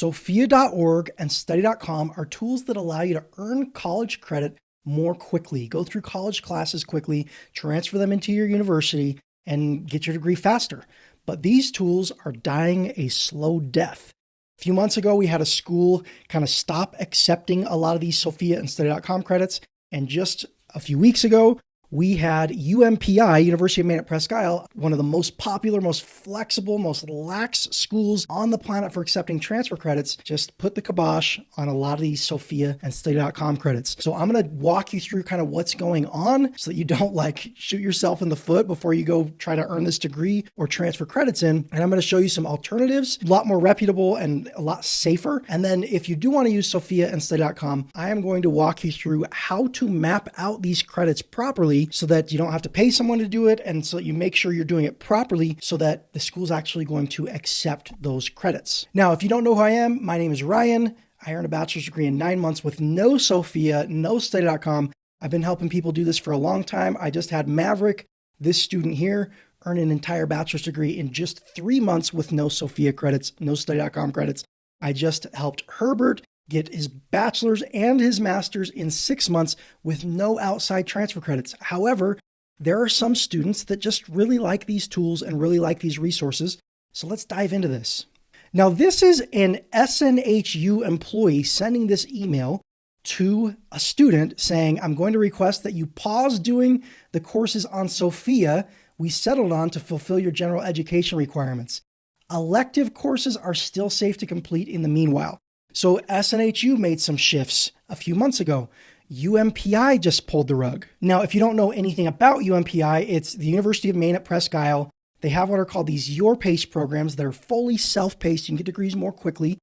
Sophia.org and study.com are tools that allow you to earn college credit more quickly, go through college classes quickly, transfer them into your university, and get your degree faster. But these tools are dying a slow death. A few months ago, we had a school kind of stop accepting a lot of these Sophia and study.com credits. And just a few weeks ago, we had UMPI, University of Maine at Presque Isle, one of the most popular, most flexible, most lax schools on the planet for accepting transfer credits, just put the kibosh on a lot of these Sophia and study.com credits. So I'm going to walk you through kind of what's going on so that you don't shoot yourself in the foot before you go try to earn this degree or transfer credits in. And I'm going to show you some alternatives, a lot more reputable and a lot safer. And then if you do want to use Sophia and study.com, I am going to walk you through how to map out these credits properly so that you don't have to pay someone to do it, and so that you make sure you're doing it properly so that the school's actually going to accept those credits. Now, if you don't know who I am, my name is Ryan. I earned a bachelor's degree in 9 months with no Sophia, no study.com. I've been helping people do this for a long time. I just had Maverick, this student here, earn an entire bachelor's degree in just 3 months with no Sophia credits, no study.com credits. I just helped Herbert get his bachelor's and his master's in 6 months with no outside transfer credits. However, there are some students that just really like these tools and really like these resources. So let's dive into this. Now, this is an SNHU employee sending this email to a student saying, I'm going to request that you pause doing the courses on Sophia we settled on to fulfill your general education requirements. Elective courses are still safe to complete in the meanwhile. So SNHU made some shifts a few months ago. UMPI just pulled the rug. Now, if you don't know anything about UMPI, it's the University of Maine at Presque Isle. They have what are called these Your Pace programs that are fully self-paced. You can get degrees more quickly.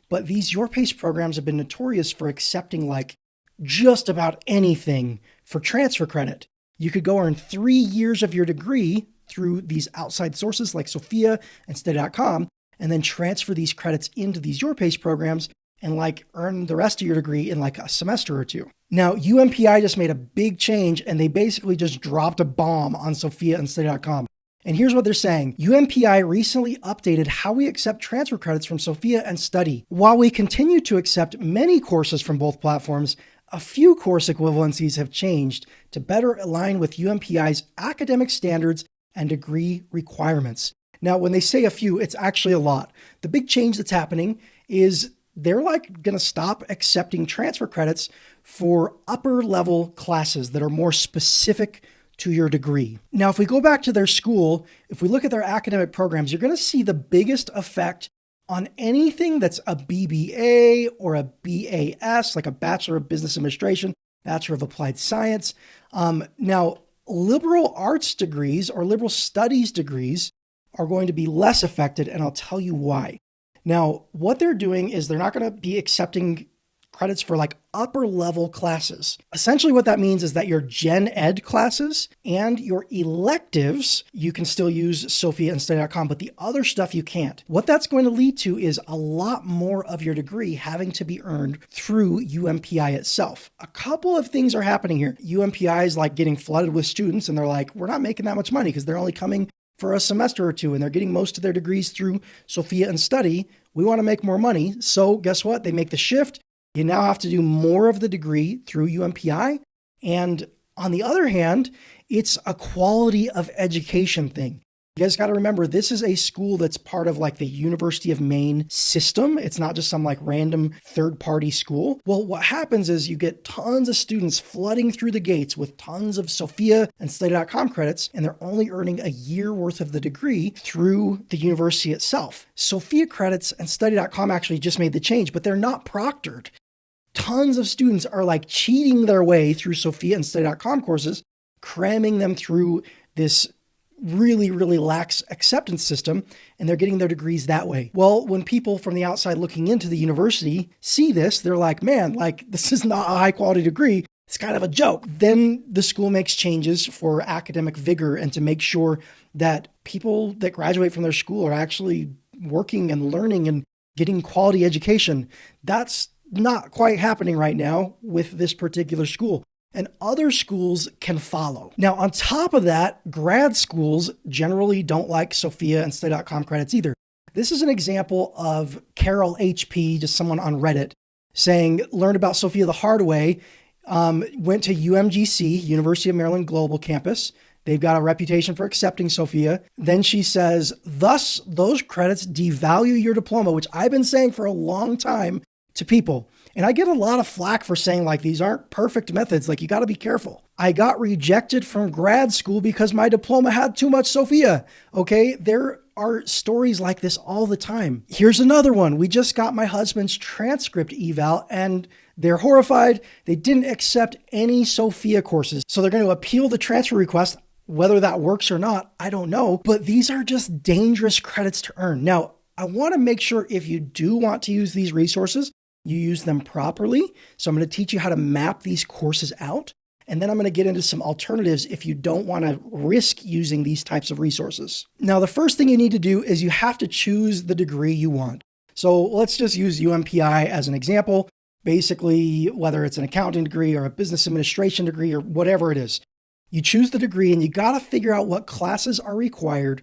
But these Your Pace programs have been notorious for accepting just about anything for transfer credit. You could go earn 3 years of your degree through these outside sources like Sophia and study.com, and then transfer these credits into these Your Pace programs and earn the rest of your degree in a semester or two. Now, UMPI just made a big change, and they basically just dropped a bomb on Sophia and study.com. And here's what they're saying. UMPI recently updated how we accept transfer credits from Sophia and Study. While we continue to accept many courses from both platforms, a few course equivalencies have changed to better align with UMPI's academic standards and degree requirements. Now, when they say a few, it's actually a lot. The big change that's happening is they're going to stop accepting transfer credits for upper level classes that are more specific to your degree. Now, if we go back to their school, if we look at their academic programs, you're going to see the biggest effect on anything that's a BBA or a BAS, like a Bachelor of Business Administration, Bachelor of Applied Science. Now, liberal arts degrees or liberal studies degrees are going to be less affected, and I'll tell you why. Now, what they're doing is they're not going to be accepting credits for upper level classes. Essentially what that means is that your gen ed classes and your electives, you can still use Sophia and study.com, but the other stuff you can't. What that's going to lead to is a lot more of your degree having to be earned through UMPI itself. A couple of things are happening here. UMPI is getting flooded with students, and they're we're not making that much money because they're only coming for a semester or two, and they're getting most of their degrees through Sophia and Study. We want to make more money. So guess what? They make the shift. You now have to do more of the degree through UMPI. And on the other hand, it's a quality of education thing. You guys got to remember, this is a school that's part of the University of Maine system. It's not just some random third-party school. Well, what happens is you get tons of students flooding through the gates with tons of Sophia and study.com credits, and they're only earning a year worth of the degree through the university itself. Sophia credits and study.com actually just made the change, but they're not proctored. Tons of students are cheating their way through Sophia and study.com courses, cramming them through this really, really lax acceptance system, and they're getting their degrees that way. Well, when people from the outside looking into the university see this, they're man, this is not a high quality degree. It's kind of a joke. Then the school makes changes for academic vigor and to make sure that people that graduate from their school are actually working and learning and getting quality education. That's not quite happening right now with this particular school. And other schools can follow. Now, on top of that, grad schools generally don't like Sophia and study.com credits either. This is an example of Carol HP, just someone on Reddit, saying, learned about Sophia the hard way, went to UMGC, University of Maryland Global Campus. They've got a reputation for accepting Sophia. Then she says, thus, those credits devalue your diploma, which I've been saying for a long time to people. And I get a lot of flack for saying like, these aren't perfect methods. Like, you got to be careful. I got rejected from grad school because my diploma had too much Sophia. Okay. There are stories like this all the time. Here's another one. We just got my husband's transcript eval and they're horrified. They didn't accept any Sophia courses. So they're going to appeal the transfer request. Whether that works or not, I don't know. But these are just dangerous credits to earn. Now, I want to make sure if you do want to use these resources, you use them properly. So I'm going to teach you how to map these courses out. And then I'm going to get into some alternatives if you don't want to risk using these types of resources. Now, the first thing you need to do is you have to choose the degree you want. So let's just use UMPI as an example. Basically, whether it's an accounting degree or a business administration degree or whatever it is, you choose the degree and you got to figure out what classes are required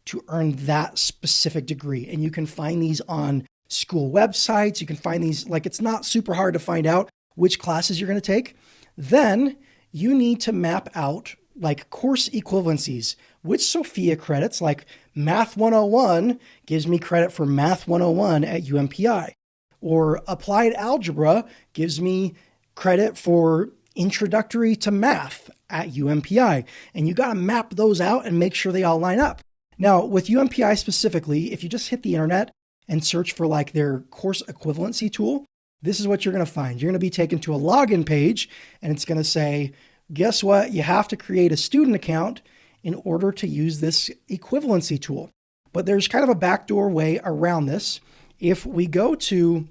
to earn that specific degree. And you can find these on school websites. You can find these, like, it's not super hard to find out which classes you're going to take. Then you need to map out like course equivalencies. Which Sophia credits, like Math 101 gives me credit for Math 101 at UMPI, or Applied Algebra gives me credit for Introductory to Math at UMPI. And you got to map those out and make sure they all line up. Now, with UMPI specifically, if you just hit the internet and search for like their course equivalency tool, this is what you're going to find. You're going to be taken to a login page and it's going to say, guess what? You have to create a student account in order to use this equivalency tool. But there's kind of a backdoor way around this. If we go to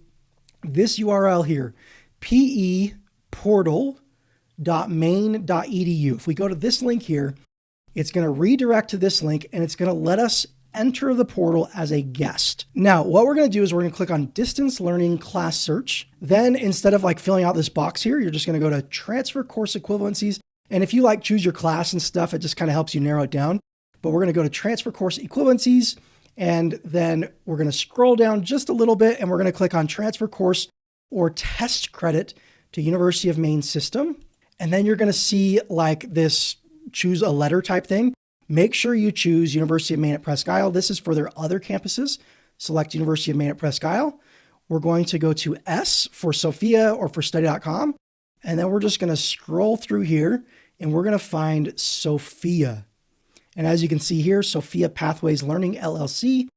this URL here, peportal.maine.edu, if we go to this link here, it's going to redirect to this link and it's going to let us enter the portal as a guest. Now, what we're going to do is we're going to click on distance learning class search. Then instead of like filling out this box here, you're just going to go to transfer course equivalencies. And if you like choose your class and stuff, it just kind of helps you narrow it down. But we're going to go to transfer course equivalencies. And then we're going to scroll down just a little bit and we're going to click on transfer course or test credit to University of Maine system. And then you're going to see like this choose a letter type thing. Make sure you choose University of Maine at Presque Isle. This is for their other campuses. Select University of Maine at Presque Isle. We're going to go to S for Sophia or for study.com. And then we're just going to scroll through here and we're going to find Sophia. And as you can see here, Sophia Pathways Learning LLC.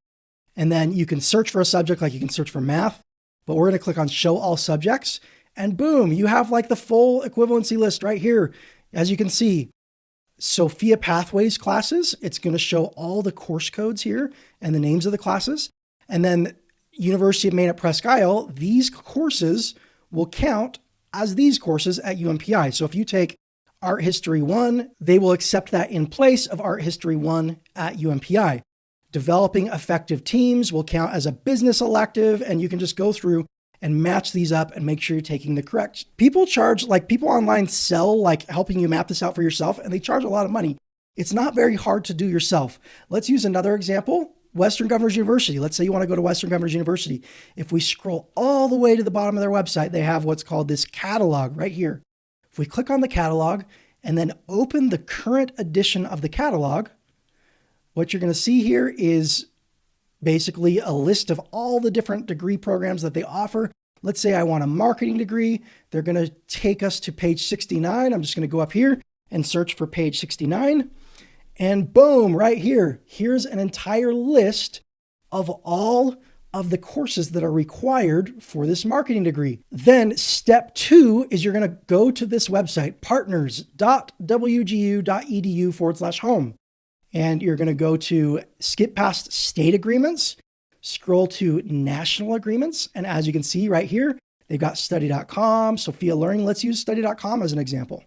And then you can search for a subject like you can search for math, but we're going to click on show all subjects and boom, you have like the full equivalency list right here. As you can see, Sophia Pathways classes, it's going to show all the course codes here and the names of the classes. And then University of Maine at Presque Isle, these courses will count as these courses at UMPI. So if you take Art History 1, they will accept that in place of Art History 1 at UMPI. Developing effective teams will count as a business elective, and you can just go through and match these up and make sure you're taking the correct. People charge, like people online sell like helping you map this out for yourself, and they charge a lot of money. It's not very hard to do yourself. Let's use another example, Western Governors University. Let's say you want to go to Western Governors University. If we scroll all the way to the bottom of their website, they have what's called this catalog right here. If we click on the catalog and then open the current edition of the catalog, what you're going to see here is basically a list of all the different degree programs that they offer. Let's say I want a marketing degree. They're going to take us to page 69. I'm just going to go up here and search for page 69. And boom, right here, here's an entire list of all of the courses that are required for this marketing degree. Then step 2 is you're going to go to this website, partners.wgu.edu/home. And you're going to go to skip past state agreements, scroll to national agreements. And as you can see right here, they've got study.com, Sophia Learning. Let's use study.com as an example.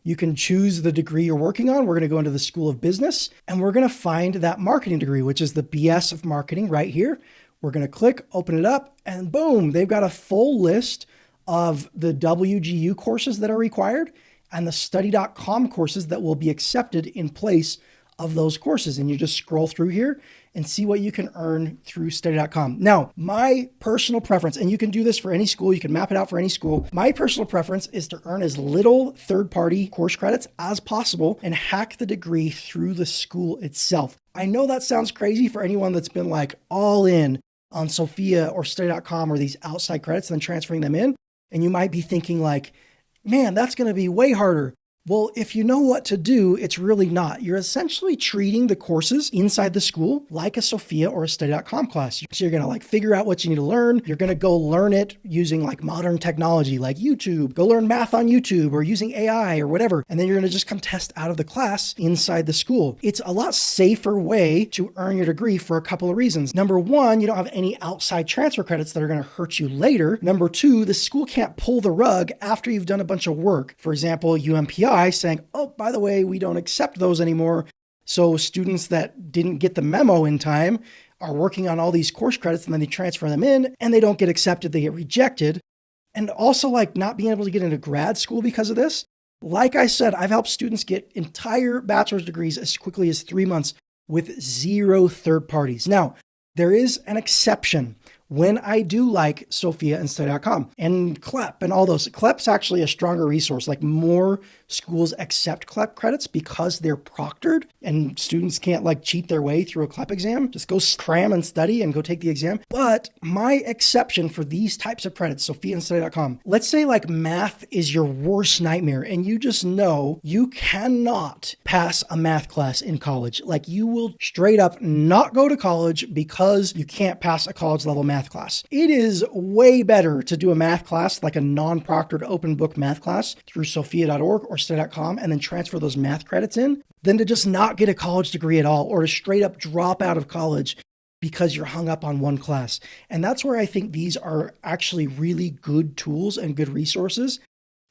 You can choose the degree you're working on. We're going to go into the School of Business and we're going to find that marketing degree, which is the BS of marketing right here. We're going to click, open it up, and boom, they've got a full list of the WGU courses that are required and the study.com courses that will be accepted in place of those courses. And you just scroll through here and see what you can earn through study.com. Now, my personal preference, and you can do this for any school, you can map it out for any school. My personal preference is to earn as little third-party course credits as possible and hack the degree through the school itself. I know that sounds crazy for anyone that's been like all in on Sophia or study.com or these outside credits and then transferring them in. And you might be thinking like, man, that's going to be way harder. Well, if you know what to do, it's really not. You're essentially treating the courses inside the school like a Sophia or a study.com class. So you're going to like figure out what you need to learn. You're going to go learn it using like modern technology like YouTube. Go learn math on YouTube or using AI or whatever. And then you're going to just come test out of the class inside the school. It's a lot safer way to earn your degree for a couple of reasons. Number one, you don't have any outside transfer credits that are going to hurt you later. Number two, the school can't pull the rug after you've done a bunch of work. For example, UMPI saying, oh, by the way, we don't accept those anymore. So students that didn't get the memo in time are working on all these course credits and then they transfer them in and they don't get accepted, they get rejected. And also like not being able to get into grad school because of this. Like I said, I've helped students get entire bachelor's degrees as quickly as 3 months with 0 third parties. Now, there is an exception. When I do like Sophia and study.com and CLEP and all those. CLEP's actually a stronger resource. Like more schools accept CLEP credits because they're proctored and students can't like cheat their way through a CLEP exam. Just go cram and study and go take the exam. But my exception for these types of credits, Sophia and study.com, let's say like math is your worst nightmare and you just know you cannot pass a math class in college. Like you will straight up not go to college because you can't pass a college level math class. It is way better to do a math class like a non-proctored open book math class through sophia.org or study.com and then transfer those math credits in than to just not get a college degree at all or to straight up drop out of college because you're hung up on one class. And that's where I think these are actually really good tools and good resources.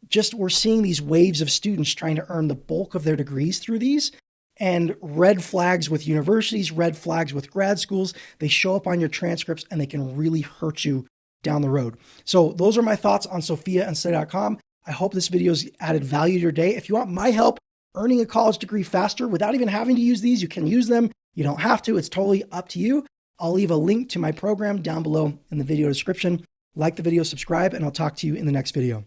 Just we're seeing these waves of students trying to earn the bulk of their degrees through these. And red flags with universities, red flags with grad schools, they show up on your transcripts and they can really hurt you down the road. So those are my thoughts on Sophia and study.com. I hope this video has added value to your day. If you want my help earning a college degree faster without even having to use these, you can use them. You don't have to. It's totally up to you. I'll leave a link to my program down below in the video description. Like the video, subscribe, and I'll talk to you in the next video.